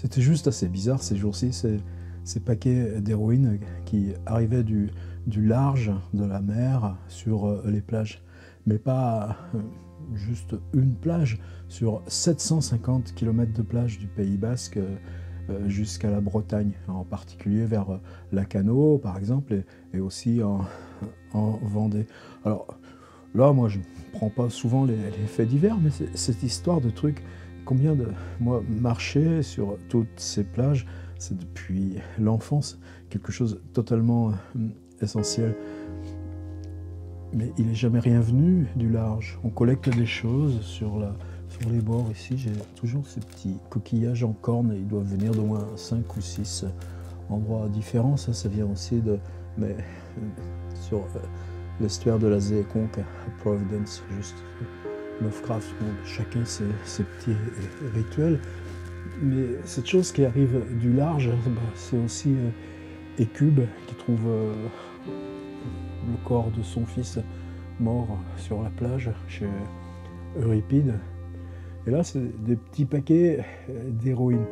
C'était juste assez bizarre ces jours-ci, ces paquets d'héroïne qui arrivaient du large de la mer sur les plages. Mais pas juste une plage, sur 750 km de plage du Pays Basque jusqu'à la Bretagne, en particulier vers Lacanau par exemple, et aussi en Vendée. Alors là, moi je ne prends pas souvent les faits divers, mais cette histoire de truc, combien de... Moi, marcher sur toutes ces plages, c'est depuis l'enfance quelque chose de totalement essentiel. Mais il n'est jamais rien venu du large. On collecte des choses sur les bords ici. J'ai toujours ces petits coquillages en corne et ils doivent venir d'au moins 5 ou 6 endroits différents. Ça vient aussi de... Mais sur l'estuaire de la Zéconque à Providence, juste Lovecraft, bon, chacun ses petits rituels. Mais cette chose qui arrive du large, c'est aussi Écube qui trouve le corps de son fils mort sur la plage chez Euripide. Et là, c'est des petits paquets d'héroïne.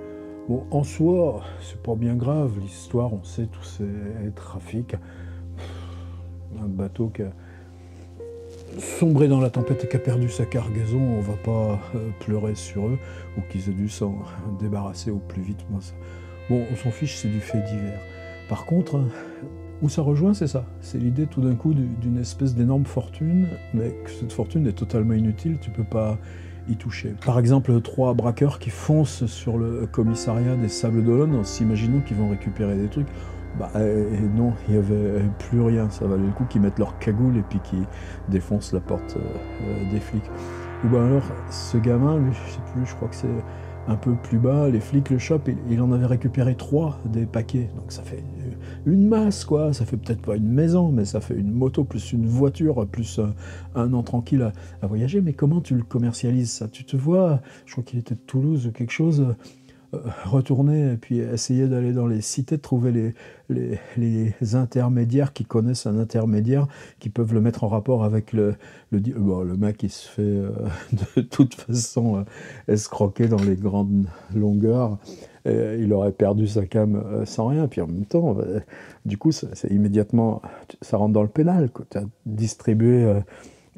Bon, en soi, c'est pas bien grave, l'histoire, on sait tous ces trafics. Un bateau qui a sombré dans la tempête et qui a perdu sa cargaison, on va pas pleurer sur eux, ou qu'ils aient dû s'en débarrasser au plus vite. Moi, ça... Bon, on s'en fiche, c'est du fait divers. Par contre, où ça rejoint, c'est ça. C'est l'idée tout d'un coup d'une espèce d'énorme fortune, mais que cette fortune est totalement inutile, tu peux pas y toucher. Par exemple, 3 braqueurs qui foncent sur le commissariat des Sables d'Olonne en s'imaginant qu'ils vont récupérer des trucs. Non, il n'y avait plus rien. Ça valait le coup qu'ils mettent leur cagoule et puis qu'ils défoncent la porte des flics. Ou alors, ce gamin, lui, je sais plus, je crois que c'est un peu plus bas, les flics le chopent, il en avait récupéré 3 des paquets. Donc ça fait une masse, quoi. Ça fait peut-être pas une maison, mais ça fait une moto, plus une voiture, plus un an tranquille à voyager. Mais comment tu le commercialises, ça? Tu te vois, je crois qu'il était de Toulouse ou quelque chose, retourner et puis essayer d'aller dans les cités, de trouver les intermédiaires qui connaissent un intermédiaire, qui peuvent le mettre en rapport avec le mec qui se fait de toute façon escroquer dans les grandes longueurs. Il aurait perdu sa cam sans rien, puis en même temps, du coup, c'est immédiatement, ça rentre dans le pénal. Tu as distribué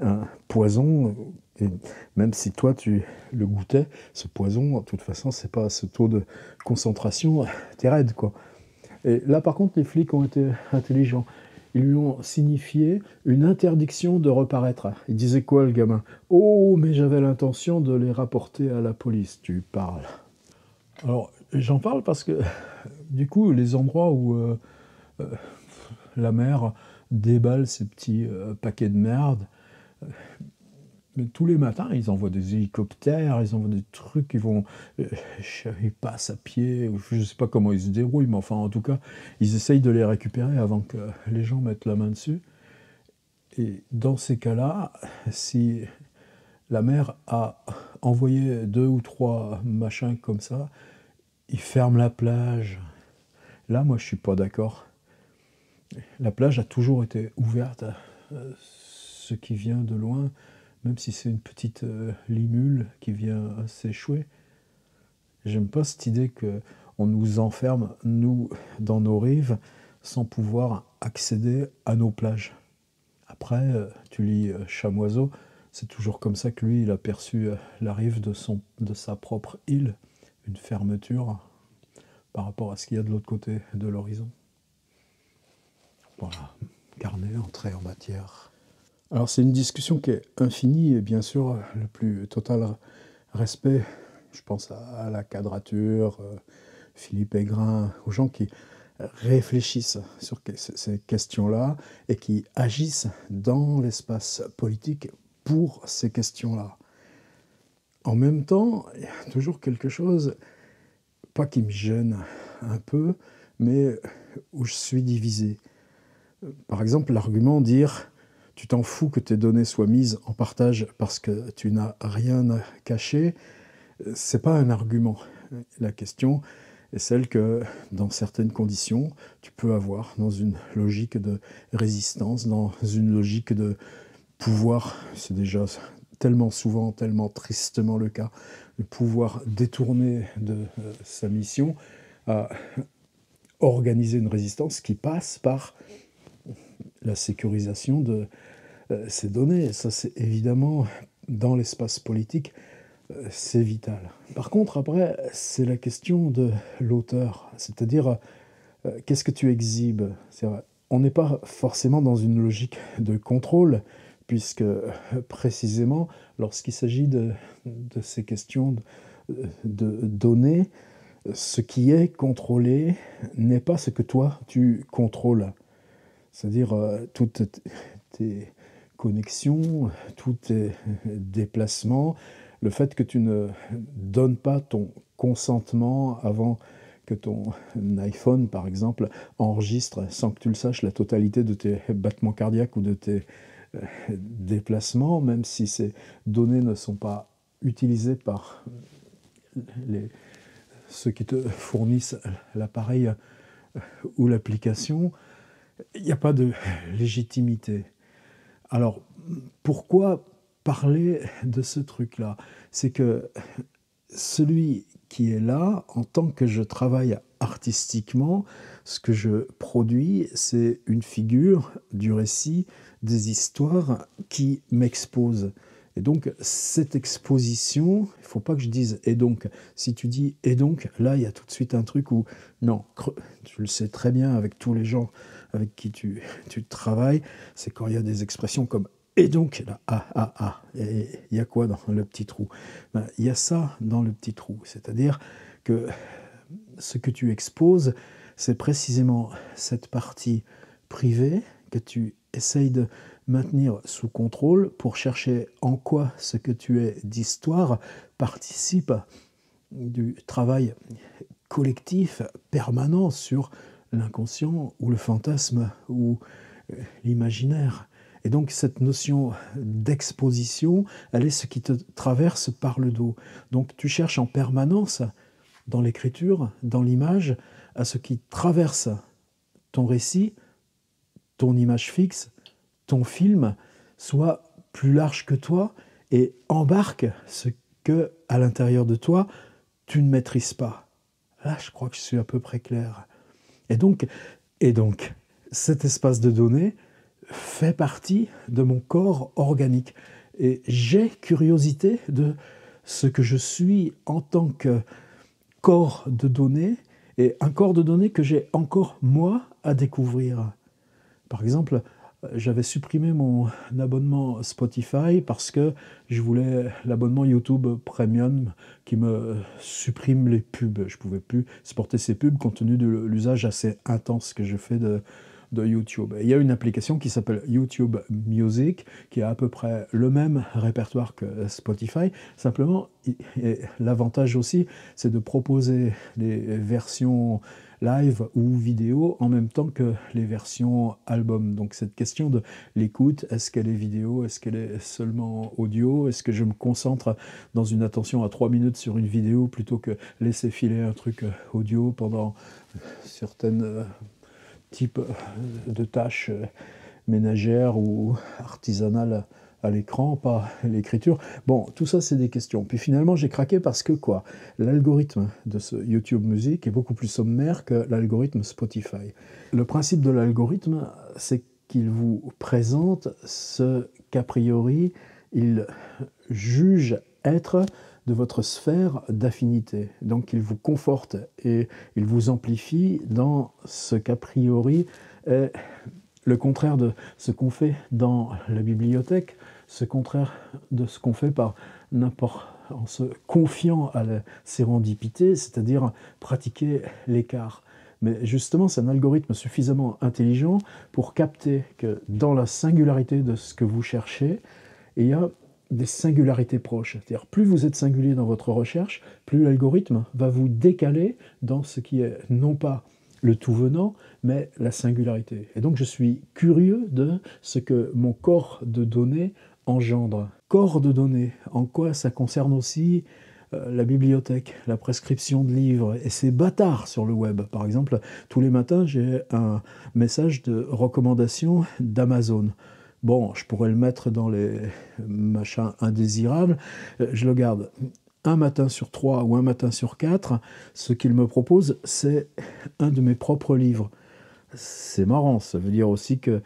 un poison, et même si toi tu le goûtais, ce poison, de toute façon, c'est pas ce taux de concentration, t'es raide, quoi. Et là, par contre, les flics ont été intelligents. Ils lui ont signifié une interdiction de reparaître. Il disait quoi, le gamin? Oh, mais j'avais l'intention de les rapporter à la police. Tu parles. Alors, j'en parle parce que, du coup, les endroits où la mer déballe ces petits paquets de merde, mais tous les matins, ils envoient des hélicoptères, ils envoient des trucs, ils passent à pied, je ne sais pas comment ils se débrouillent, mais enfin, en tout cas, ils essayent de les récupérer avant que les gens mettent la main dessus. Et dans ces cas-là, si la mer a envoyé 2 ou 3 machins comme ça, ils ferment la plage. Là, moi, je suis pas d'accord. La plage a toujours été ouverte à ce qui vient de loin, même si c'est une petite limule qui vient s'échouer. J'aime pas cette idée qu'on nous enferme, nous, dans nos rives, sans pouvoir accéder à nos plages. Après, tu lis Chamoiseau, c'est toujours comme ça que lui, il a perçu la rive de sa propre île, une fermeture par rapport à ce qu'il y a de l'autre côté de l'horizon. Voilà, carnet, entrée en matière. Alors c'est une discussion qui est infinie et bien sûr le plus total respect, je pense à la Quadrature, Philippe Aigrin, aux gens qui réfléchissent sur ces questions-là et qui agissent dans l'espace politique pour ces questions-là. En même temps, il y a toujours quelque chose, pas qui me gêne un peu, mais où je suis divisé. Par exemple, l'argument dire « tu t'en fous que tes données soient mises en partage parce que tu n'as rien à cacher », c'est pas un argument. La question est celle que, dans certaines conditions, tu peux avoir dans une logique de résistance, dans une logique de pouvoir. C'est déjà tellement souvent, tellement tristement le cas, de pouvoir détourner de sa mission à organiser une résistance qui passe par la sécurisation de ces données. Ça, c'est évidemment, dans l'espace politique, c'est vital. Par contre, après, c'est la question de l'auteur, c'est-à-dire qu'est-ce que tu exhibes? On n'est pas forcément dans une logique de contrôle, puisque précisément, lorsqu'il s'agit de ces questions de données, ce qui est contrôlé n'est pas ce que toi, tu contrôles. C'est-à-dire toutes tes connexions, tous tes déplacements, le fait que tu ne donnes pas ton consentement avant que ton iPhone, par exemple, enregistre, sans que tu le saches, la totalité de tes battements cardiaques ou de tes déplacements, même si ces données ne sont pas utilisées par ceux qui te fournissent l'appareil ou l'application, il n'y a pas de légitimité. Alors, pourquoi parler de ce truc-là? C'est que celui qui est là, en tant que je travaille artistiquement, ce que je produis, c'est une figure du récit, des histoires qui m'exposent. Et donc, cette exposition, il ne faut pas que je dise « et donc ». Si tu dis « et donc », là, il y a tout de suite un truc où, non, tu le sais très bien avec tous les gens avec qui tu travailles, c'est quand il y a des expressions comme « et donc », là, et il y a quoi dans le petit trou? Ben, il y a ça dans le petit trou, c'est-à-dire que ce que tu exposes, c'est précisément cette partie privée que tu essayes de maintenir sous contrôle pour chercher en quoi ce que tu es d'histoire participe du travail collectif permanent sur l'inconscient ou le fantasme ou l'imaginaire. Et donc cette notion d'exposition, elle est ce qui te traverse par le dos. Donc tu cherches en permanence dans l'écriture, dans l'image, à ce qui traverse ton récit, ton image fixe, ton film, soit plus large que toi et embarque ce que, à l'intérieur de toi, tu ne maîtrises pas. Là, je crois que je suis à peu près clair. Et donc, cet espace de données fait partie de mon corps organique. Et j'ai curiosité de ce que je suis en tant que corps de données, et un corps de données que j'ai encore, moi, à découvrir. Par exemple, j'avais supprimé mon abonnement Spotify parce que je voulais l'abonnement YouTube Premium qui me supprime les pubs. Je ne pouvais plus supporter ces pubs compte tenu de l'usage assez intense que je fais de YouTube. Et il y a une application qui s'appelle YouTube Music qui a à peu près le même répertoire que Spotify. Simplement, l'avantage aussi, c'est de proposer les versions live ou vidéo en même temps que les versions album. Donc cette question de l'écoute, est-ce qu'elle est vidéo, est-ce qu'elle est seulement audio, est-ce que je me concentre dans une attention à 3 minutes sur une vidéo plutôt que laisser filer un truc audio pendant certaines types de tâches ménagères ou artisanales à l'écran, pas l'écriture. Bon, tout ça, c'est des questions. Puis finalement, j'ai craqué parce que quoi? L'algorithme de ce YouTube Music est beaucoup plus sommaire que l'algorithme Spotify. Le principe de l'algorithme, c'est qu'il vous présente ce qu'a priori, il juge être de votre sphère d'affinité. Donc, il vous conforte et il vous amplifie dans ce qu'a priori est le contraire de ce qu'on fait dans la bibliothèque, ce contraire de ce qu'on fait par n'importe en se confiant à la sérendipité, c'est-à-dire pratiquer l'écart. Mais justement, c'est un algorithme suffisamment intelligent pour capter que dans la singularité de ce que vous cherchez, il y a des singularités proches. C'est-à-dire, plus vous êtes singulier dans votre recherche, plus l'algorithme va vous décaler dans ce qui est non pas le tout venant, mais la singularité. Et donc je suis curieux de ce que mon corps de données engendre. Corps de données, en quoi ça concerne aussi la bibliothèque, la prescription de livres, et c'est bâtard sur le web. Par exemple, tous les matins, j'ai un message de recommandation d'Amazon. bon, je pourrais le mettre dans les machins indésirables, je le garde un matin sur 3 ou un matin sur 4, ce qu'il me propose, c'est un de mes propres livres. C'est marrant, ça veut dire aussi que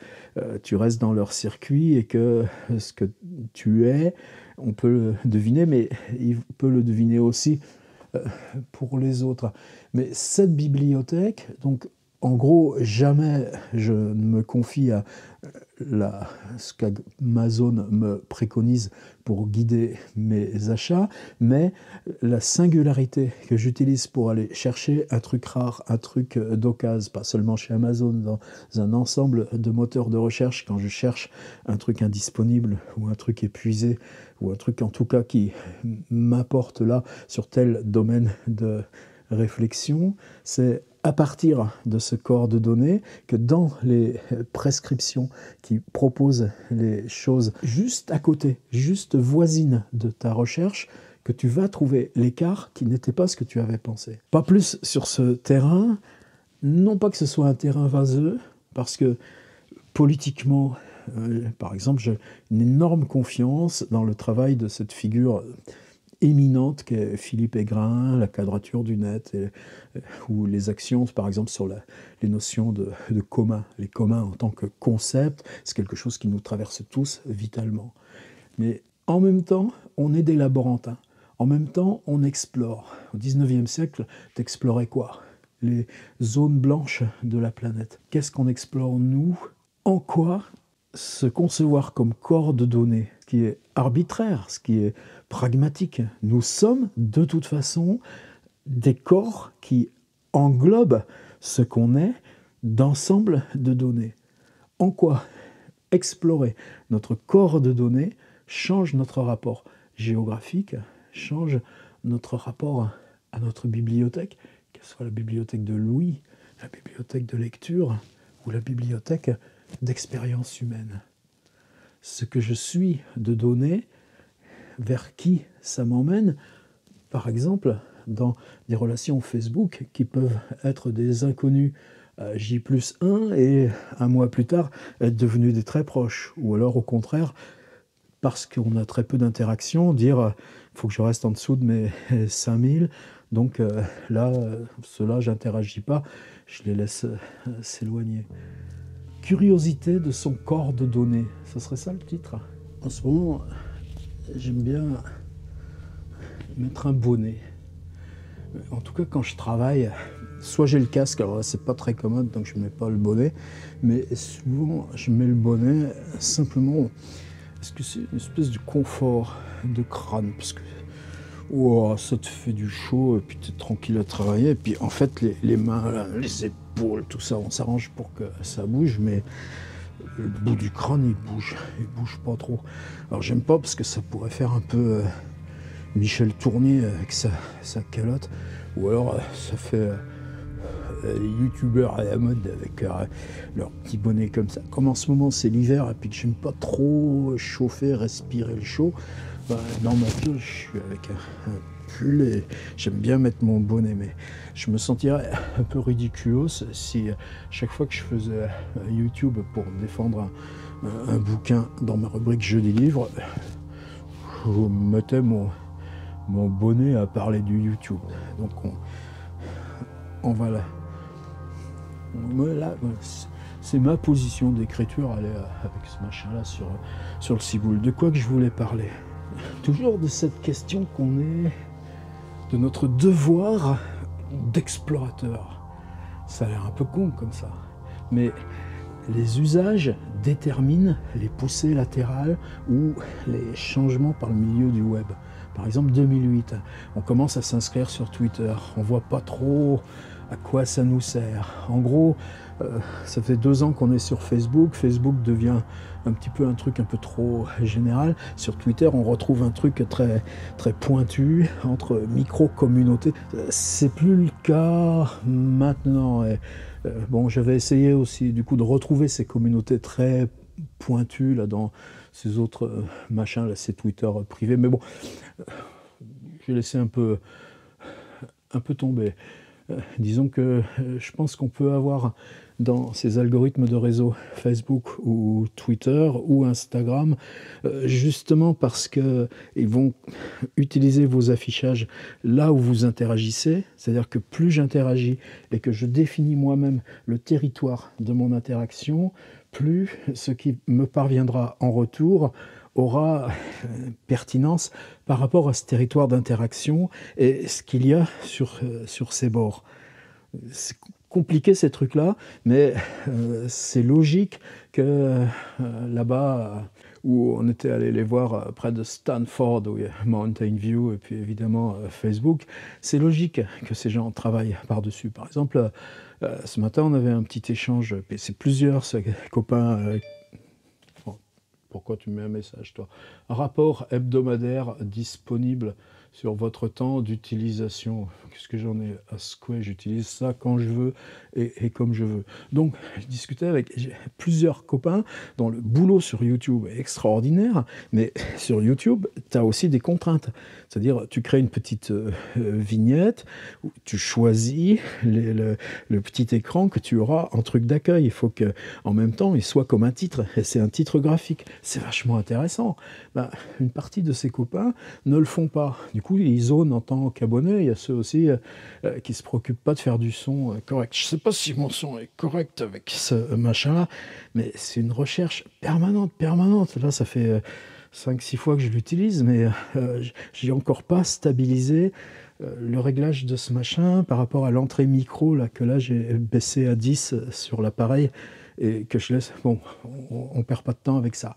tu restes dans leur circuit et que ce que tu es, on peut le deviner, mais il peut le deviner aussi pour les autres. Mais cette bibliothèque, donc en gros, jamais je ne me confie à ce qu'Amazon me préconise pour guider mes achats, mais la singularité que j'utilise pour aller chercher un truc rare, un truc d'occasion, pas seulement chez Amazon, dans un ensemble de moteurs de recherche, quand je cherche un truc indisponible ou un truc épuisé, ou un truc en tout cas qui m'apporte là sur tel domaine de réflexion, c'est à partir de ce corps de données que dans les prescriptions qui proposent les choses juste à côté, juste voisines de ta recherche, que tu vas trouver l'écart qui n'était pas ce que tu avais pensé. Pas plus sur ce terrain, non pas que ce soit un terrain vaseux, parce que politiquement, par exemple, j'ai une énorme confiance dans le travail de cette figure éminente qu'est Philippe Aigrin, la quadrature du net, ou les actions, par exemple, sur les notions de commun. Les communs en tant que concept, c'est quelque chose qui nous traverse tous vitalement. Mais en même temps, on est des laborantins. En même temps, on explore. Au XIXe siècle, t'explorais quoi? Les zones blanches de la planète. Qu'est-ce qu'on explore, nous? En quoi se concevoir comme corps de données, ce qui est arbitraire, ce qui est pragmatique. Nous sommes de toute façon des corps qui englobent ce qu'on est d'ensemble de données. En quoi explorer notre corps de données change notre rapport géographique, change notre rapport à notre bibliothèque, qu'elle soit la bibliothèque de Louis, la bibliothèque de lecture ou la bibliothèque d'expérience humaine. Ce que je suis de données, vers qui ça m'emmène, par exemple, dans des relations Facebook qui peuvent être des inconnus J+1 et un mois plus tard être devenus des très proches. Ou alors au contraire, parce qu'on a très peu d'interactions, dire il faut que je reste en dessous de mes 5000, donc là, ceux-là, j'interagis pas, je les laisse s'éloigner. Curiosité de son corps de données, ce serait ça le titre. En ce moment, j'aime bien mettre un bonnet. En tout cas, quand je travaille, soit j'ai le casque, alors là c'est pas très commode, donc je mets pas le bonnet, mais souvent je mets le bonnet simplement parce que c'est une espèce de confort de crâne, parce que oh, ça te fait du chaud, et puis tu es tranquille à travailler, et puis en fait les mains, les épaules, tout ça, on s'arrange pour que ça bouge, mais le bout du crâne il bouge pas trop. Alors j'aime pas parce que ça pourrait faire un peu Michel Tournier avec sa calotte, ou alors ça fait les youtubeurs à la mode avec leur petit bonnet comme ça. Comme en ce moment c'est l'hiver et puis que j'aime pas trop chauffer, respirer le chaud, dans ma piole je suis avec un pull et j'aime bien mettre mon bonnet, mais je me sentirais un peu ridiculos si chaque fois que je faisais YouTube pour défendre un bouquin dans ma rubrique jeux des livres, je mettais mon bonnet à parler du YouTube. Donc on va là. Là, c'est ma position d'écriture, aller avec ce machin-là sur le ciboule. De quoi que je voulais parler? Toujours de cette question qu'on est, de notre devoir d'explorateur. Ça a l'air un peu con comme ça, mais les usages déterminent les poussées latérales ou les changements par le milieu du web. Par exemple, 2008, on commence à s'inscrire sur Twitter. On ne voit pas trop à quoi ça nous sert. En gros, ça fait 2 ans qu'on est sur Facebook. Facebook devient un petit peu un truc un peu trop général. Sur Twitter, on retrouve un truc très, très pointu entre micro-communautés. C'est plus le cas maintenant. Et, bon, j'avais essayé aussi du coup de retrouver ces communautés très pointues là dans ces autres machins, là, ces Twitter privés, mais bon, j'ai laissé un peu tomber. Disons que je pense qu'on peut avoir dans ces algorithmes de réseau Facebook ou Twitter ou Instagram, justement parce qu'ils vont utiliser vos affichages là où vous interagissez, c'est-à-dire que plus j'interagis et que je définis moi-même le territoire de mon interaction, plus ce qui me parviendra en retour aura pertinence par rapport à ce territoire d'interaction et ce qu'il y a sur ces bords. C'est compliqué ces trucs-là, mais c'est logique que là-bas, où on était allé les voir près de Stanford, où il y a Mountain View et puis évidemment Facebook, c'est logique que ces gens travaillent par-dessus. Par exemple, ce matin, on avait un petit échange, et c'est plusieurs copains. Pourquoi tu mets un message, toi? Un rapport hebdomadaire disponible sur votre temps d'utilisation. Qu'est-ce que j'en ai à secouer? J'utilise ça quand je veux et comme je veux. Donc, je discutais avec plusieurs copains dont le boulot sur YouTube est extraordinaire, mais sur YouTube, tu as aussi des contraintes. C'est-à-dire, tu crées une petite vignette, où tu choisis le petit écran que tu auras en truc d'accueil. Il faut qu'en même temps, il soit comme un titre, et c'est un titre graphique. C'est vachement intéressant. Ben, une partie de ses copains ne le font pas. Du coup, ils zonent en tant qu'abonnés. Il y a ceux aussi qui ne se préoccupent pas de faire du son correct. Je ne sais pas si mon son est correct avec ce machin-là, mais c'est une recherche permanente. Là, ça fait 5-6 fois que je l'utilise, mais je n'ai encore pas stabilisé le réglage de ce machin par rapport à l'entrée micro, là, que là, j'ai baissé à 10 sur l'appareil et que je laisse... Bon, on ne perd pas de temps avec ça.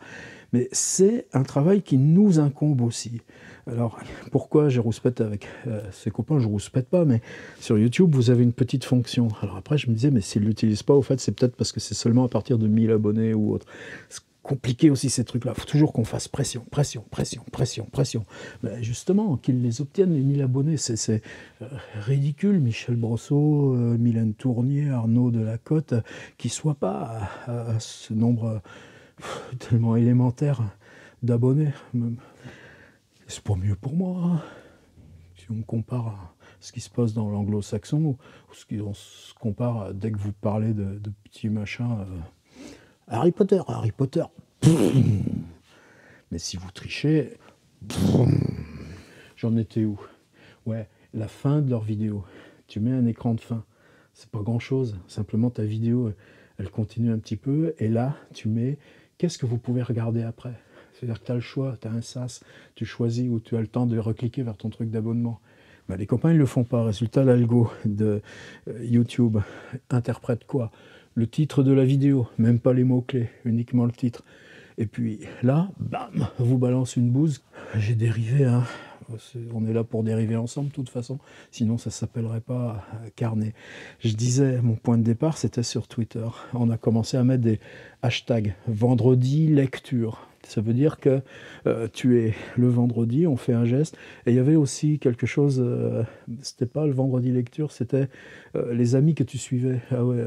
Mais c'est un travail qui nous incombe aussi. Alors, pourquoi je rouspète avec ses copains? Je rouspète pas, mais sur YouTube, vous avez une petite fonction. Alors après, je me disais, mais s'ils ne l'utilisent pas, au fait, c'est peut-être parce que c'est seulement à partir de 1000 abonnés ou autre. C'est compliqué aussi, ces trucs-là. Il faut toujours qu'on fasse pression. Mais justement, qu'ils les obtiennent, les 1000 abonnés, c'est ridicule. Michel Brosseau, Mylène Tournier, Arnaud Delacote, qui ne soient pas à ce nombre... tellement élémentaire d'abonnés. C'est pas mieux pour moi. Hein. Si on compare à ce qui se passe dans l'anglo-saxon, ou ce qu'on se compare à, dès que vous parlez de petits machins. Harry Potter. Mais si vous trichez, j'en étais où? Ouais, la fin de leur vidéo. Tu mets un écran de fin. C'est pas grand-chose. Simplement, ta vidéo, elle continue un petit peu. Et là, tu mets... Qu'est-ce que vous pouvez regarder après? C'est-à-dire que tu as le choix, tu as un sas, tu choisis ou tu as le temps de recliquer vers ton truc d'abonnement. Ben, les copains, ils ne le font pas. Résultat, l'algo de YouTube interprète quoi? Le titre de la vidéo, même pas les mots-clés, uniquement le titre. Et puis là, bam, vous balance une bouse. J'ai dérivé, hein. On est là pour dériver ensemble de toute façon, sinon ça ne s'appellerait pas carnet. Je disais, mon point de départ, c'était sur Twitter. On a commencé à mettre des hashtags vendredi lecture. Ça veut dire que tu es le vendredi, on fait un geste. Et il y avait aussi quelque chose, c'était pas le vendredi lecture, c'était les amis que tu suivais. Ah ouais,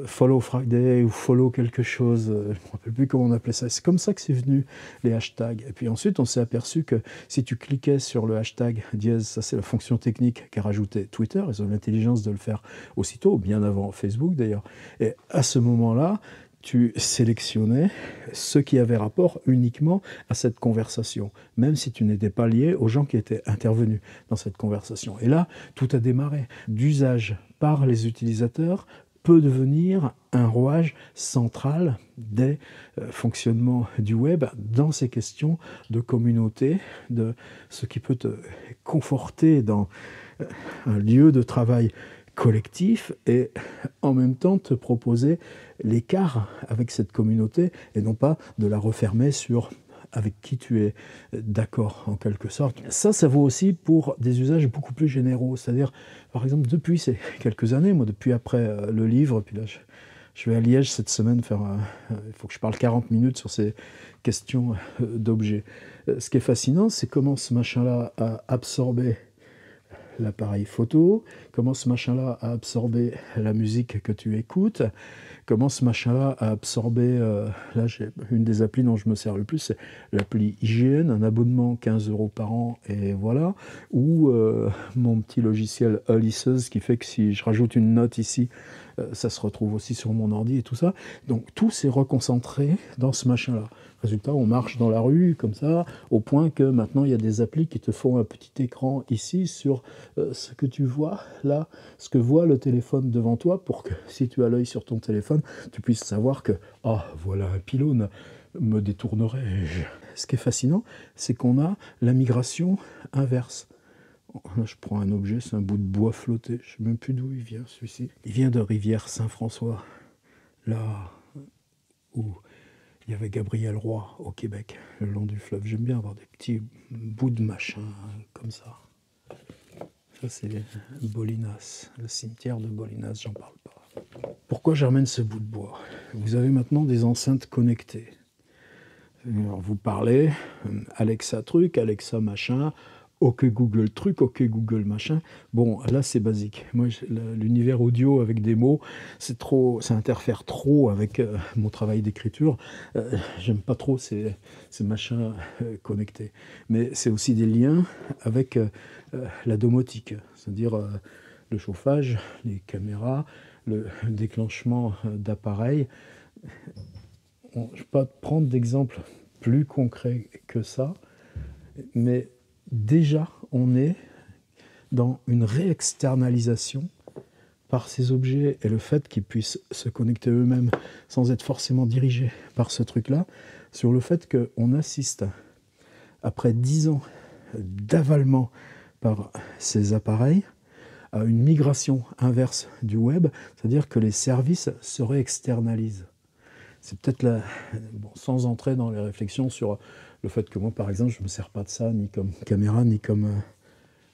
Follow Friday ou Follow quelque chose, je ne me rappelle plus comment on appelait ça. C'est comme ça que c'est venu, les hashtags. Et puis ensuite, on s'est aperçu que si tu cliquais sur le hashtag dièse, ça c'est la fonction technique qu'a rajouté Twitter, ils ont l'intelligence de le faire aussitôt, bien avant Facebook d'ailleurs. Et à ce moment-là, tu sélectionnais ceux qui avaient rapport uniquement à cette conversation, même si tu n'étais pas lié aux gens qui étaient intervenus dans cette conversation. Et là, tout a démarré. D'usage par les utilisateurs, peut devenir un rouage central des fonctionnements du web dans ces questions de communauté, de ce qui peut te conforter dans un lieu de travail collectif et en même temps te proposer l'écart avec cette communauté et non pas de la refermer sur avec qui tu es d'accord en quelque sorte. Ça vaut aussi pour des usages beaucoup plus généraux, c'est-à-dire par exemple depuis ces quelques années, moi depuis après le livre, puis là je vais à Liège cette semaine faire il faut que je parle 40 minutes sur ces questions d'objets. Ce qui est fascinant, c'est comment ce machin-là a absorbé l'appareil photo, comment ce machin-là a absorbé la musique que tu écoutes, comment ce machin-là a absorbé, là j'ai une des applis dont je me sers le plus, c'est l'appli Hygiène, un abonnement 15 € par an, et voilà, ou mon petit logiciel Aliceuse qui fait que si je rajoute une note ici, ça se retrouve aussi sur mon ordi et tout ça. Donc tout s'est reconcentré dans ce machin-là. Résultat, on marche dans la rue comme ça, au point que maintenant il y a des applis qui te font un petit écran ici sur ce que tu vois là, ce que voit le téléphone devant toi, pour que si tu as l'œil sur ton téléphone, tu puisses savoir que ah voilà un pylône, me détournerai-je. Ce qui est fascinant, c'est qu'on a la migration inverse. Là, je prends un objet, c'est un bout de bois flotté. Je ne sais même plus d'où il vient, celui-ci. Il vient de Rivière-Saint-François, là où il y avait Gabriel Roy au Québec, le long du fleuve. J'aime bien avoir des petits bouts de machin comme ça. Ça, c'est Bolinas, le cimetière de Bolinas, j'en parle pas. Pourquoi je ramène ce bout de bois? Vous avez maintenant des enceintes connectées. Alors, vous parlez, Alexa truc, Alexa machin, OK Google truc, OK Google machin. Bon, là c'est basique. Moi, l'univers audio avec des mots, c'est trop, ça interfère trop avec mon travail d'écriture. J'aime pas trop ces machins connectés. Mais c'est aussi des liens avec la domotique, c'est-à-dire le chauffage, les caméras, le déclenchement d'appareils. Je ne vais pas prendre d'exemple plus concret que ça, mais déjà on est dans une réexternalisation par ces objets et le fait qu'ils puissent se connecter eux-mêmes sans être forcément dirigés par ce truc-là, sur le fait qu'on assiste, après 10 ans d'avalement par ces appareils, à une migration inverse du web, c'est-à-dire que les services se réexternalisent. C'est peut-être là, bon, sans entrer dans les réflexions sur le fait que moi, par exemple, je ne me sers pas de ça ni comme caméra, ni comme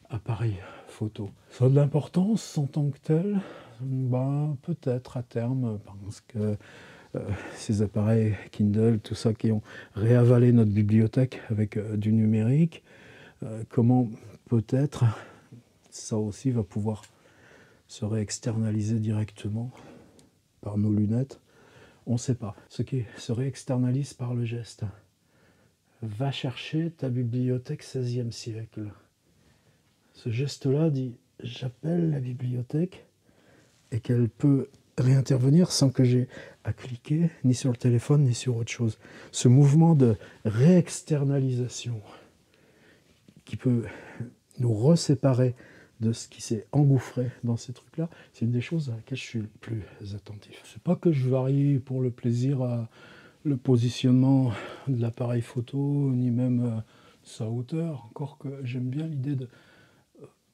appareil photo. Ça a de l'importance en tant que tel, ben, peut-être à terme, parce que ces appareils Kindle, tout ça, qui ont réavalé notre bibliothèque avec du numérique, comment peut-être ça aussi va pouvoir se réexternaliser directement par nos lunettes. On ne sait pas. Ce qui se réexternalise par le geste. Va chercher ta bibliothèque 16e siècle. Ce geste-là dit « j'appelle la bibliothèque » et qu'elle peut réintervenir sans que j'ai à cliquer ni sur le téléphone ni sur autre chose. Ce mouvement de réexternalisation qui peut nous reséparer de ce qui s'est engouffré dans ces trucs-là, c'est une des choses à laquelle je suis le plus attentif. C'est pas que je varie pour le plaisir à le positionnement de l'appareil photo, ni même sa hauteur, encore que j'aime bien l'idée de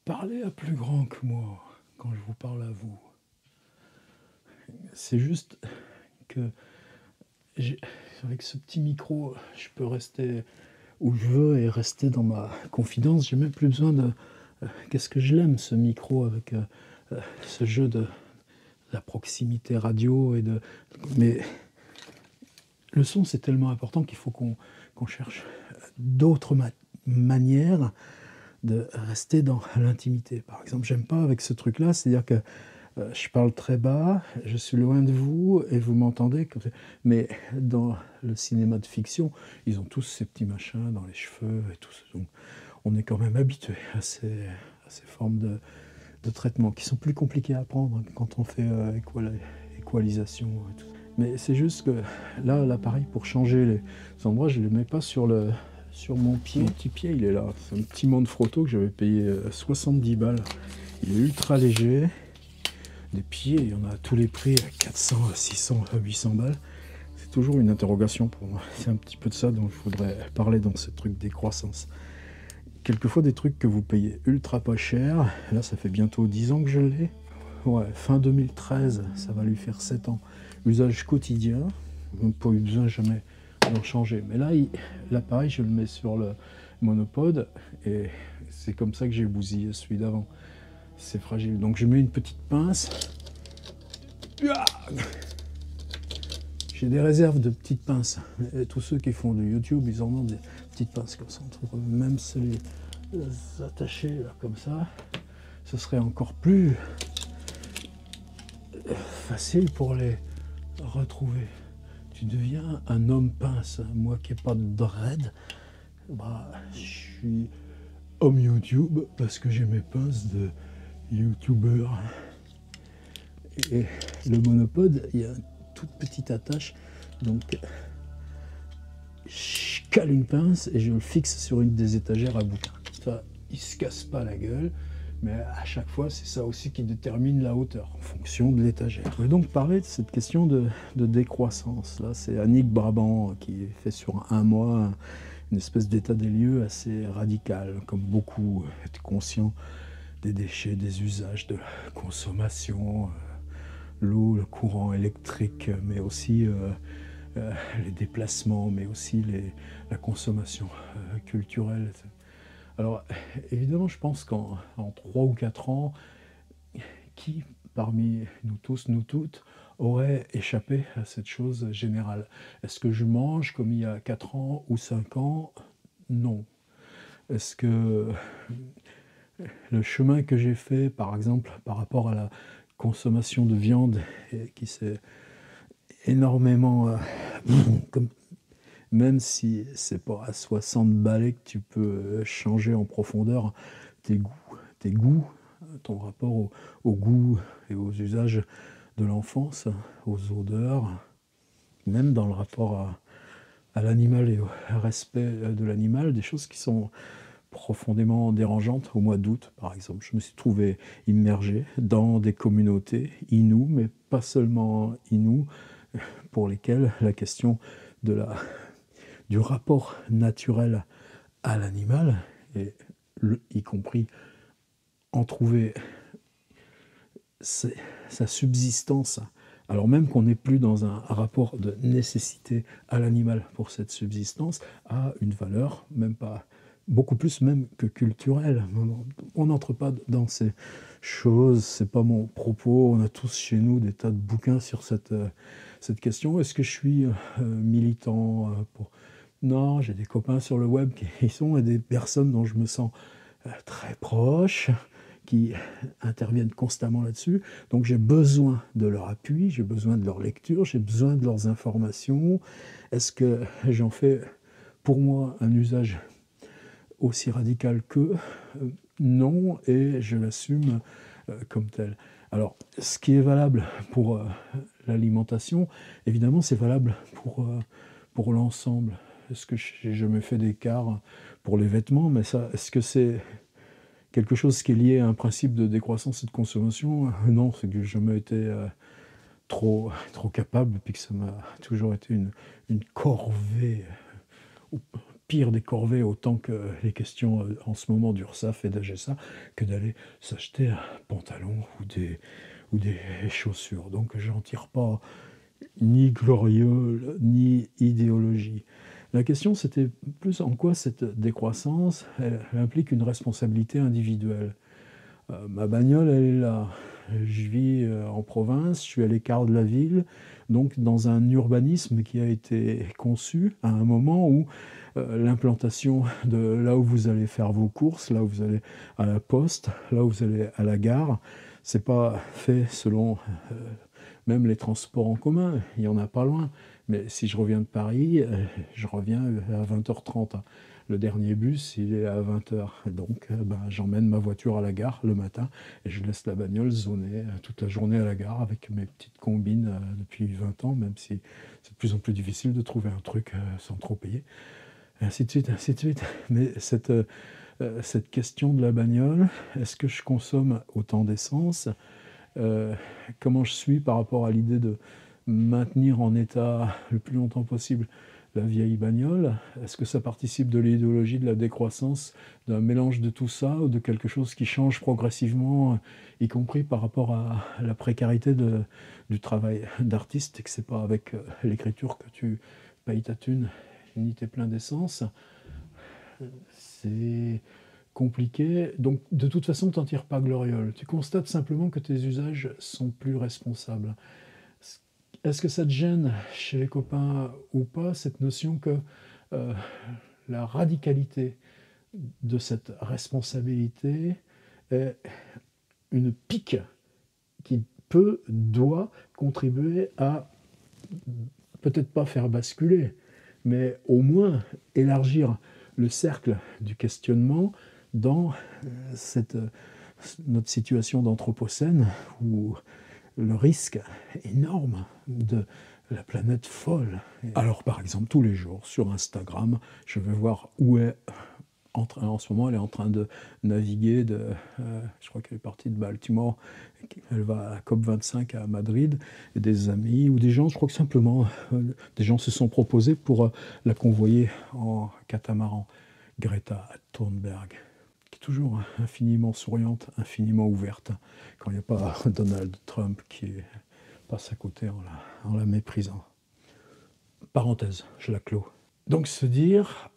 parler à plus grand que moi quand je vous parle à vous. C'est juste que avec ce petit micro, je peux rester où je veux et rester dans ma confidence. J'ai même plus besoin de... Qu'est-ce que je l'aime, ce micro, avec ce jeu de la proximité radio et de... Mais le son, c'est tellement important qu'il faut qu'on cherche d'autres manières de rester dans l'intimité. Par exemple, j'aime pas avec ce truc-là, c'est-à-dire que je parle très bas, je suis loin de vous et vous m'entendez. Mais dans le cinéma de fiction, ils ont tous ces petits machins dans les cheveux et tout. Donc, on est quand même habitué à ces formes de traitement qui sont plus compliquées à prendre quand on fait équalisation et tout. Mais c'est juste que là, l'appareil, pour changer les endroits, je ne le mets pas sur mon pied. Mon petit pied, il est là. C'est un petit Manfrotto que j'avais payé 70 balles. Il est ultra léger. Des pieds, il y en a à tous les prix, à 400, à 600, à 800 balles. C'est toujours une interrogation pour moi. C'est un petit peu de ça dont je voudrais parler dans ce truc décroissance. Quelquefois des trucs que vous payez ultra pas cher. Là, ça fait bientôt 10 ans que je l'ai. Ouais, fin 2013, ça va lui faire 7 ans. Usage quotidien, même pas eu besoin jamais d'en changer. Mais là, l'appareil, je le mets sur le monopode et c'est comme ça que j'ai bousillé celui d'avant. C'est fragile. Donc je mets une petite pince. J'ai des réserves de petites pinces. Et tous ceux qui font du YouTube, ils en ont des petites pinces comme ça. Même se les attacher là, comme ça. ce serait encore plus facile pour les retrouver. Tu deviens un homme pince. Moi qui n'ai pas de dread, bah, je suis homme YouTube parce que j'ai mes pinces de youtubeur. Et le monopode, il y a une toute petite attache, donc je cale une pince et je le fixe sur une des étagères à bouquins. Ça, il se casse pas la gueule, mais à chaque fois, c'est ça aussi qui détermine la hauteur en fonction de l'étagère. Je vais donc parler de cette question de décroissance. Là, c'est Annick Brabant qui fait sur un mois une espèce d'état des lieux assez radical, comme beaucoup, être conscient des déchets, des usages, de la consommation, l'eau, le courant électrique, mais aussi les déplacements, mais aussi la consommation culturelle. Alors, évidemment, je pense qu'en 3 ou 4 ans, qui parmi nous tous, nous toutes, aurait échappé à cette chose générale? Est-ce que je mange comme il y a 4 ans ou 5 ans? Non. Est-ce que le chemin que j'ai fait, par exemple, par rapport à la consommation de viande, qui s'est énormément... même si c'est pas à 60 balais que tu peux changer en profondeur tes goûts, ton rapport au goût et aux usages de l'enfance, aux odeurs, même dans le rapport à l'animal et au respect de l'animal, des choses qui sont profondément dérangeantes. Au mois d'août, par exemple, je me suis trouvé immergé dans des communautés inoues, mais pas seulement inoues, pour lesquelles la question du rapport naturel à l'animal, et y compris en trouver sa subsistance, alors même qu'on n'est plus dans un rapport de nécessité à l'animal pour cette subsistance, a une valeur, même pas, beaucoup plus même que culturelle. On n'entre pas dans ces choses, c'est pas mon propos. On a tous chez nous des tas de bouquins sur cette question. Est-ce que je suis militant pour... Non, j'ai des copains sur le web qui sont et des personnes dont je me sens très proche, qui interviennent constamment là-dessus. Donc j'ai besoin de leur appui, j'ai besoin de leur lecture, j'ai besoin de leurs informations. Est-ce que j'en fais pour moi un usage aussi radical qu'eux? Non, et je l'assume comme tel. Alors, ce qui est valable pour l'alimentation, évidemment, c'est valable pour l'ensemble. Est-ce que je me fais d'écart pour les vêtements? Mais ça, est-ce que c'est quelque chose qui est lié à un principe de décroissance et de consommation? Non, c'est que j'ai jamais été trop capable, puis que ça m'a toujours été une corvée, ou pire des corvées, autant que les questions en ce moment d'URSSAF et d'AGESA, que d'aller s'acheter un pantalon ou des chaussures. Donc j'en tire pas ni glorieux, ni idéologie. La question, c'était plus en quoi cette décroissance elle implique une responsabilité individuelle. Ma bagnole, elle est là. Je vis en province, je suis à l'écart de la ville, donc dans un urbanisme qui a été conçu à un moment où l'implantation de là où vous allez faire vos courses, là où vous allez à la poste, là où vous allez à la gare, c'est pas fait selon même les transports en commun, il y en a pas loin. Mais si je reviens de Paris, je reviens à 20h30. Le dernier bus, il est à 20h. Donc, j'emmène ma voiture à la gare le matin et je laisse la bagnole zoner toute la journée à la gare avec mes petites combines depuis 20 ans, même si c'est de plus en plus difficile de trouver un truc sans trop payer. Et ainsi de suite, ainsi de suite. Mais cette question de la bagnole, est-ce que je consomme autant d'essence? Comment je suis par rapport à l'idée de maintenir en état le plus longtemps possible la vieille bagnole? Est-ce que ça participe de l'idéologie de la décroissance, d'un mélange de tout ça, ou de quelque chose qui change progressivement, y compris par rapport à la précarité du travail d'artiste, et que c'est pas avec l'écriture que tu payes ta thune ni tes pleins d'essence? C'est compliqué. Donc, de toute façon, tu n'en tires pas gloriole. Tu constates simplement que tes usages sont plus responsables. Est-ce que ça te gêne chez les copains ou pas, cette notion que la radicalité de cette responsabilité est une pique qui doit contribuer à peut-être pas faire basculer, mais au moins élargir le cercle du questionnement dans notre situation d'anthropocène où le risque énorme de la planète folle. Alors par exemple, tous les jours sur Instagram, je vais voir où est en ce moment, elle est en train de naviguer je crois qu'elle est partie de Baltimore, elle va à la COP25 à Madrid, et des amis ou des gens, je crois que simplement, des gens se sont proposés pour la convoyer en catamaran. Greta Thunberg, qui est toujours infiniment souriante, infiniment ouverte, quand il n'y a pas Donald Trump qui passe à côté en la méprisant. Parenthèse, je la clôt. Donc se dire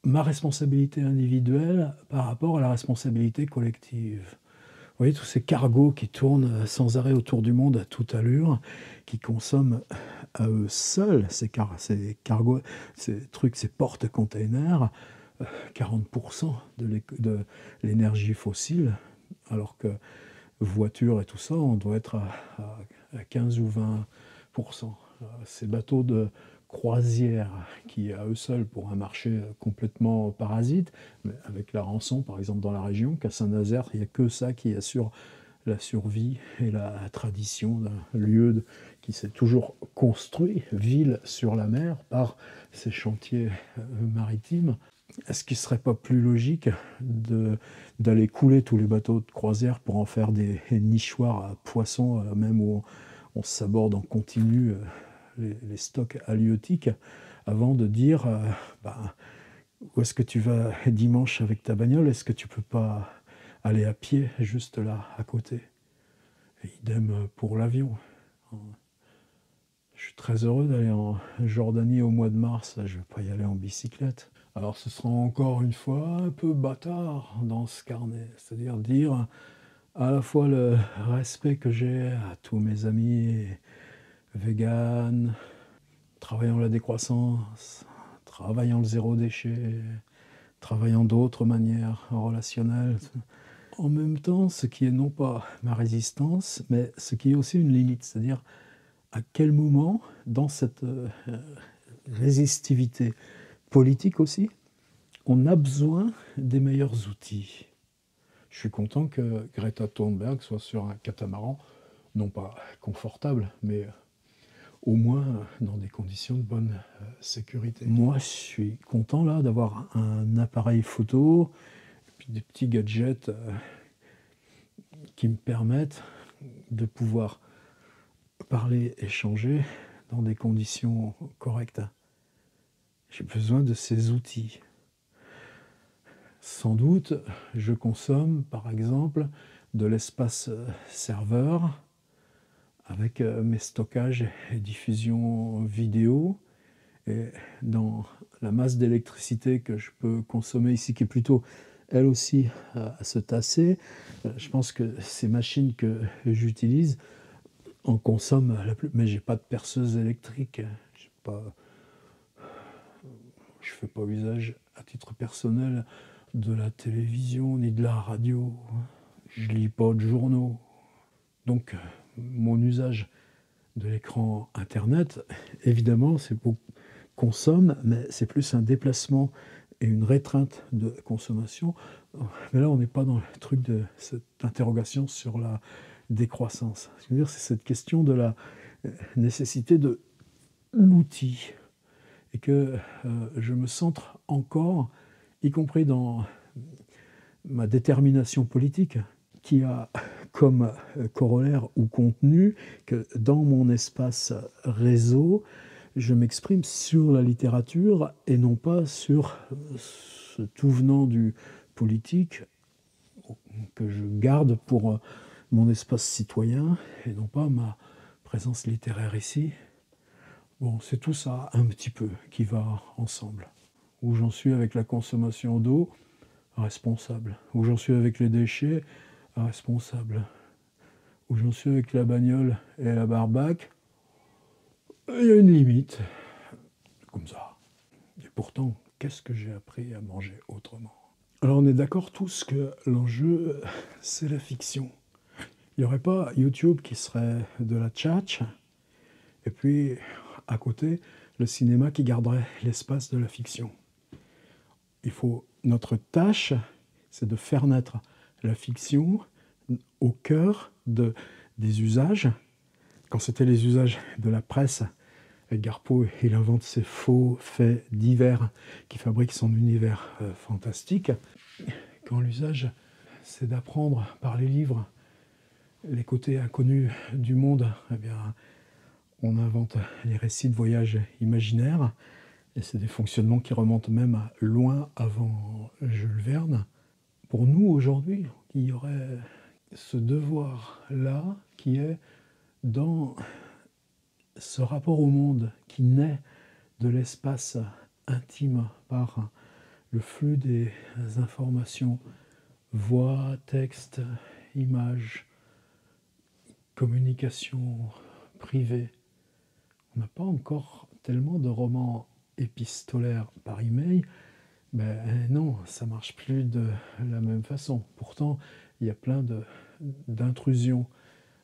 ma responsabilité individuelle par rapport à la responsabilité collective. Vous voyez tous ces cargos qui tournent sans arrêt autour du monde à toute allure, qui consomment à eux seuls ces cargos, ces trucs, ces porte-containers, 40% de l'énergie fossile, alors que voitures et tout ça, on doit être à 15 ou 20%. Ces bateaux de croisière qui, à eux seuls, pour un marché complètement parasite, mais avec la rançon, par exemple, dans la région, qu'à Saint-Nazaire, il n'y a que ça qui assure la survie et la tradition d'un lieu qui s'est toujours construit, ville sur la mer, par ces chantiers maritimes. Est-ce qu'il ne serait pas plus logique d'aller couler tous les bateaux de croisière pour en faire des nichoirs à poissons, même où on s'aborde en continu les stocks halieutiques, avant de dire où est-ce que tu vas dimanche avec ta bagnole, est-ce que tu peux pas aller à pied juste là à côté? Et idem pour l'avion. Je suis très heureux d'aller en Jordanie au mois de mars, je ne vais pas y aller en bicyclette. Alors ce sera encore une fois un peu bâtard dans ce carnet, c'est-à-dire dire à la fois le respect que j'ai à tous mes amis véganes, travaillant la décroissance, travaillant le zéro déchet, travaillant d'autres manières relationnelles. En même temps, ce qui est non pas ma résistance, mais ce qui est aussi une limite, c'est-à-dire à quel moment, dans cette résistivité politique aussi, on a besoin des meilleurs outils. Je suis content que Greta Thunberg soit sur un catamaran, non pas confortable, mais au moins dans des conditions de bonne sécurité. Moi, je suis content là d'avoir un appareil photo, et puis des petits gadgets qui me permettent de pouvoir parler, échanger dans des conditions correctes. J'ai besoin de ces outils. Sans doute, je consomme par exemple de l'espace serveur avec mes stockages et diffusions vidéo. Et dans la masse d'électricité que je peux consommer ici, qui est plutôt elle aussi à se tasser, je pense que ces machines que j'utilise en consomment la plus. Mais j'ai pas de perceuse électrique. Je fais pas usage à titre personnel de la télévision ni de la radio. Je lis pas de journaux. Donc mon usage de l'écran internet, évidemment, c'est pour consomme, mais c'est plus un déplacement et une rétreinte de consommation. Mais là, on n'est pas dans le truc de cette interrogation sur la décroissance. Ce que je veux dire, c'est cette question de la nécessité de l'outil. Et que je me centre encore, y compris dans ma détermination politique, qui a comme corollaire ou contenu que dans mon espace réseau, je m'exprime sur la littérature et non pas sur ce tout venant du politique que je garde pour mon espace citoyen et non pas ma présence littéraire ici. Bon, c'est tout ça un petit peu qui va ensemble. Où j'en suis avec la consommation d'eau, responsable. Où j'en suis avec les déchets, responsable. Où j'en suis avec la bagnole et la barbaque, il y a une limite. Comme ça. Et pourtant, qu'est-ce que j'ai appris à manger autrement? Alors on est d'accord tous que l'enjeu, c'est la fiction. Il n'y aurait pas YouTube qui serait de la tchatch, et puis à côté, le cinéma qui garderait l'espace de la fiction. Notre tâche, c'est de faire naître la fiction au cœur des usages. Quand c'était les usages de la presse, Edgar Poe, il invente ces faux faits divers qui fabriquent son univers fantastique. Quand l'usage, c'est d'apprendre par les livres les côtés inconnus du monde, eh bien, on invente les récits de voyages imaginaires. Et c'est des fonctionnements qui remontent même loin avant Jules Verne. Pour nous, aujourd'hui, il y aurait ce devoir-là qui est dans ce rapport au monde qui naît de l'espace intime par le flux des informations, voix, texte, images, communication privée. On n'a pas encore tellement de romans épistolaires par email. Ben non, ça marche plus de la même façon. Pourtant, il y a plein d'intrusions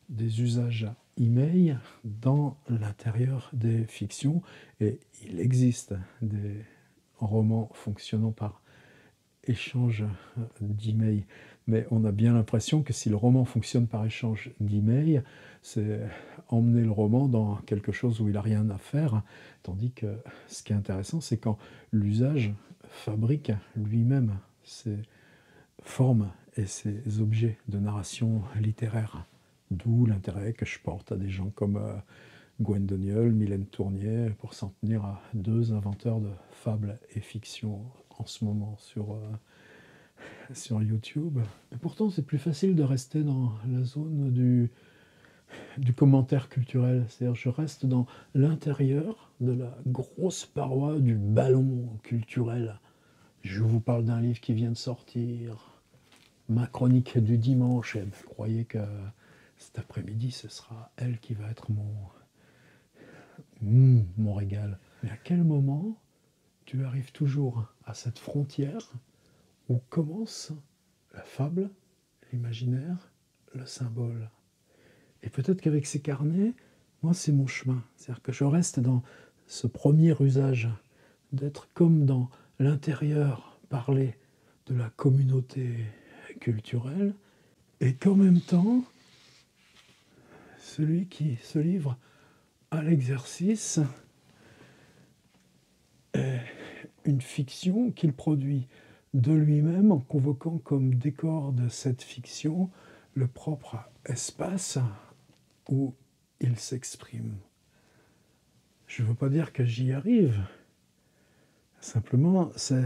des usages email dans l'intérieur des fictions, et il existe des romans fonctionnant par échange d'email, mais on a bien l'impression que si le roman fonctionne par échange d'email, c'est emmener le roman dans quelque chose où il n'a rien à faire, tandis que ce qui est intéressant, c'est quand l'usage fabrique lui-même ses formes et ses objets de narration littéraire. D'où l'intérêt que je porte à des gens comme Gwen Doniol, Mylène Tournier, pour s'en tenir à deux inventeurs de fables et fiction en ce moment sur YouTube. Et pourtant, c'est plus facile de rester dans la zone du commentaire culturel. C'est-à-dire, je reste dans l'intérieur de la grosse paroi du ballon culturel. Je vous parle d'un livre qui vient de sortir, ma chronique du dimanche, et vous croyez que cet après-midi, ce sera elle qui va être mon régal. Mais à quel moment tu arrives toujours à cette frontière où commence la fable, l'imaginaire, le symbole? Et peut-être qu'avec ces carnets, moi, c'est mon chemin. C'est-à-dire que je reste dans ce premier usage, d'être comme dans l'intérieur, parler de la communauté culturelle, et qu'en même temps, celui qui se livre à l'exercice est une fiction qu'il produit de lui-même en convoquant comme décor de cette fiction le propre espace où il s'exprime. Je ne veux pas dire que j'y arrive, simplement c'est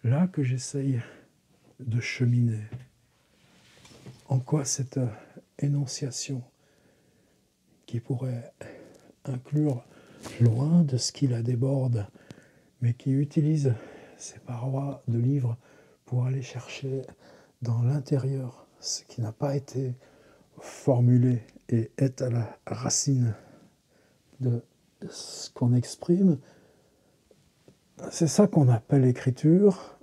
là que j'essaye de cheminer. En quoi cette énonciation, qui pourrait inclure loin de ce qui la déborde, mais qui utilise ces parois de livres pour aller chercher dans l'intérieur ce qui n'a pas été formulé et est à la racine de ce qu'on exprime, c'est ça qu'on appelle l'écriture,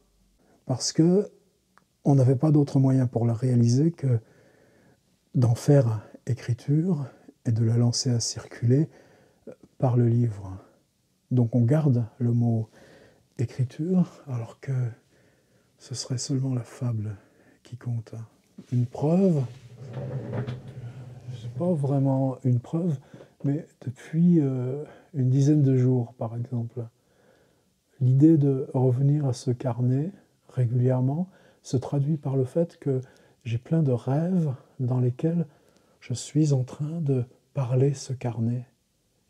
parce que on n'avait pas d'autre moyen pour la réaliser que d'en faire écriture et de la lancer à circuler par le livre. Donc on garde le mot écriture, alors que ce serait seulement la fable qui compte. Une preuve, c'est pas vraiment une preuve, mais depuis une dizaine de jours, par exemple, l'idée de revenir à ce carnet régulièrement se traduit par le fait que j'ai plein de rêves dans lesquels je suis en train de parler ce carnet.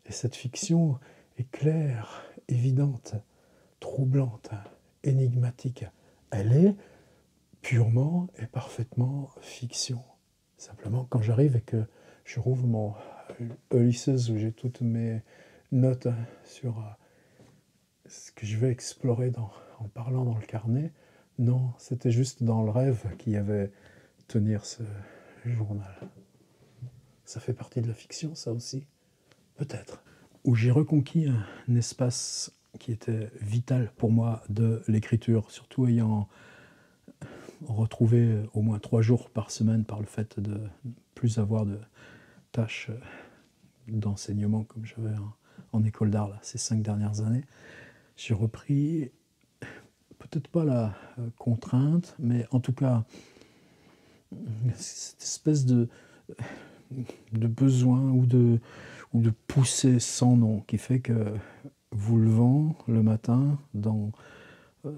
Et cette fiction est claire, évidente, troublante, énigmatique. Elle est purement et parfaitement fiction. Simplement, quand j'arrive et que je rouvre mon Ulysses où j'ai toutes mes notes sur ce que je vais explorer en parlant dans le carnet, non, c'était juste dans le rêve qu'il y avait tenir ce journal. Ça fait partie de la fiction, ça aussi? Peut-être. Où j'ai reconquis un espace qui était vital pour moi de l'écriture, surtout ayant retrouver au moins 3 jours par semaine par le fait de ne plus avoir de tâches d'enseignement comme j'avais en école d'art là, ces 5 dernières années. J'ai repris, peut-être pas la contrainte, mais en tout cas, cette espèce de besoin ou de poussée sans nom qui fait que vous levant le matin dans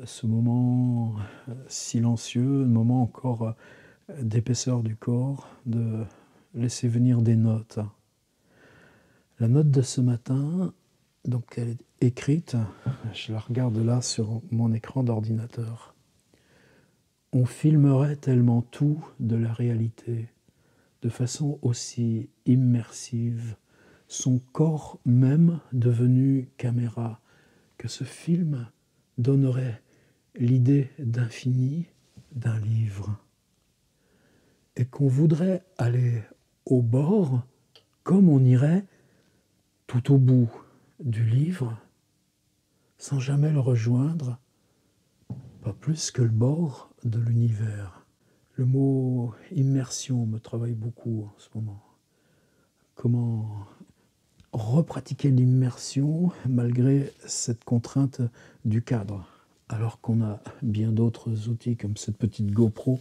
ce moment silencieux, un moment encore d'épaisseur du corps, de laisser venir des notes. La note de ce matin, donc elle est écrite, je la regarde là sur mon écran d'ordinateur. On filmerait tellement tout de la réalité, de façon aussi immersive, son corps même devenu caméra, que ce film donnerait l'idée d'infini d'un livre. Et qu'on voudrait aller au bord, comme on irait tout au bout du livre, sans jamais le rejoindre, pas plus que le bord de l'univers. Le mot immersion me travaille beaucoup en ce moment. Comment repratiquer l'immersion malgré cette contrainte du cadre, alors qu'on a bien d'autres outils comme cette petite GoPro.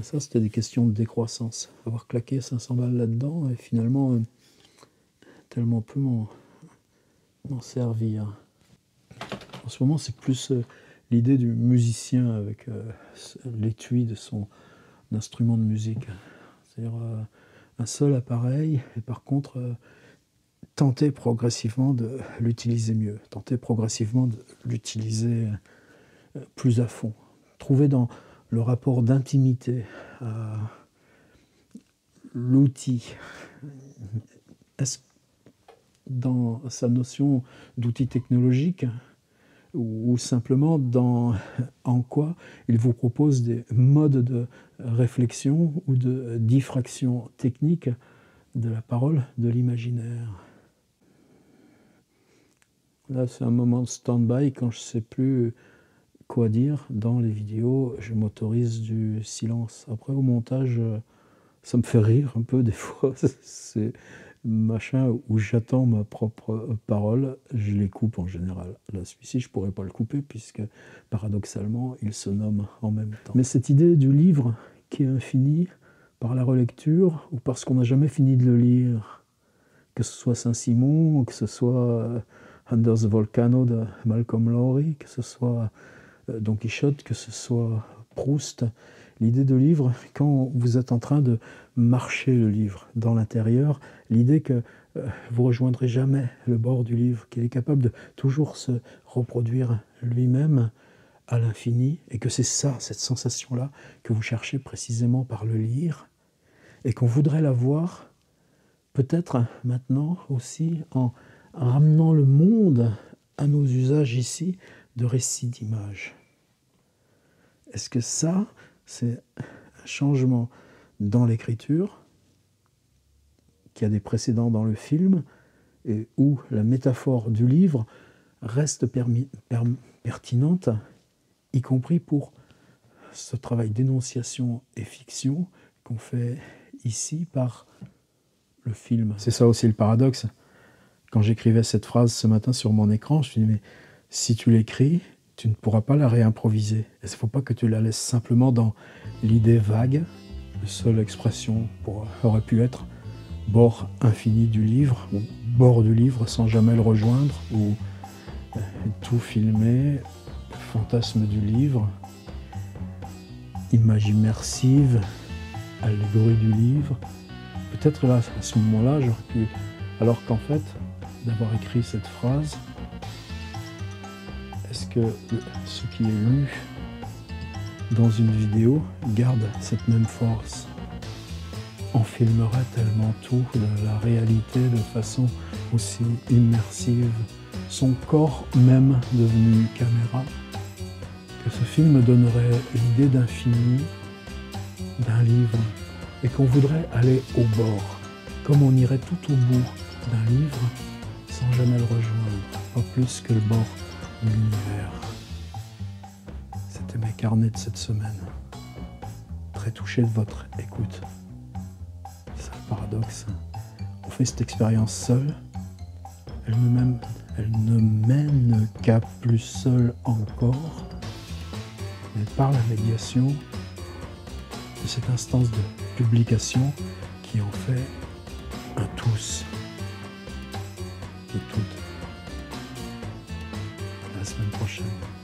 Ça, c'était des questions de décroissance. Avoir claqué 500 balles là-dedans et finalement tellement peu m'en servir. En ce moment, c'est plus l'idée du musicien avec l'étui de son instrument de musique. C'est-à-dire un seul appareil et par contre tenter progressivement de l'utiliser mieux, tenter progressivement de l'utiliser plus à fond. Trouver dans le rapport d'intimité à l'outil, est-ce dans sa notion d'outil technologique ou simplement dans en quoi il vous propose des modes de réflexion ou de diffraction technique de la parole, de l'imaginaire. Là, c'est un moment de stand-by quand je ne sais plus quoi dire dans les vidéos, je m'autorise du silence. Après, au montage, ça me fait rire un peu des fois. C'est machin où j'attends ma propre parole, je les coupe en général. Là, celui-ci, je ne pourrais pas le couper puisque, paradoxalement, il se nomme en même temps. Mais cette idée du livre qui est infini par la relecture ou parce qu'on n'a jamais fini de le lire, que ce soit Saint-Simon, que ce soit Under the Volcano de Malcolm Lowry, que ce soit Don Quichotte, que ce soit Proust, l'idée de livre, quand vous êtes en train de marcher le livre dans l'intérieur, l'idée que vous rejoindrez jamais le bord du livre, qu'il est capable de toujours se reproduire lui-même à l'infini, et que c'est ça, cette sensation-là, que vous cherchez précisément par le lire, et qu'on voudrait la voir, peut-être maintenant aussi en ramenant le monde à nos usages ici de récits d'images. Est-ce que ça, c'est un changement dans l'écriture, qui a des précédents dans le film, et où la métaphore du livre reste pertinente, y compris pour ce travail d'énonciation et fiction qu'on fait ici par le film. C'est ça aussi le paradoxe. Quand j'écrivais cette phrase ce matin sur mon écran, je me suis dit, mais si tu l'écris, tu ne pourras pas la réimproviser. Il ne faut pas que tu la laisses simplement dans l'idée vague. La seule expression aurait pu être bord infini du livre, ou bord du livre sans jamais le rejoindre, ou tout filmé, fantasme du livre, image immersive, allégorie du livre. Peut-être là, à ce moment-là, j'aurais pu... Alors qu'en fait, d'avoir écrit cette phrase, est-ce que ce qui est lu dans une vidéo garde cette même force? On filmerait tellement tout de la réalité de façon aussi immersive, son corps même devenu caméra, que ce film donnerait l'idée d'infini d'un livre et qu'on voudrait aller au bord, comme on irait tout au bout d'un livre sans jamais le rejoindre, pas plus que le bord de l'univers. C'était mes carnets de cette semaine. très touché de votre écoute. C'est ça le paradoxe. On fait cette expérience seule. Elle ne mène qu'à plus seul encore. Mais par la médiation de cette instance de publication qui en fait un tous et toutes. À la semaine prochaine.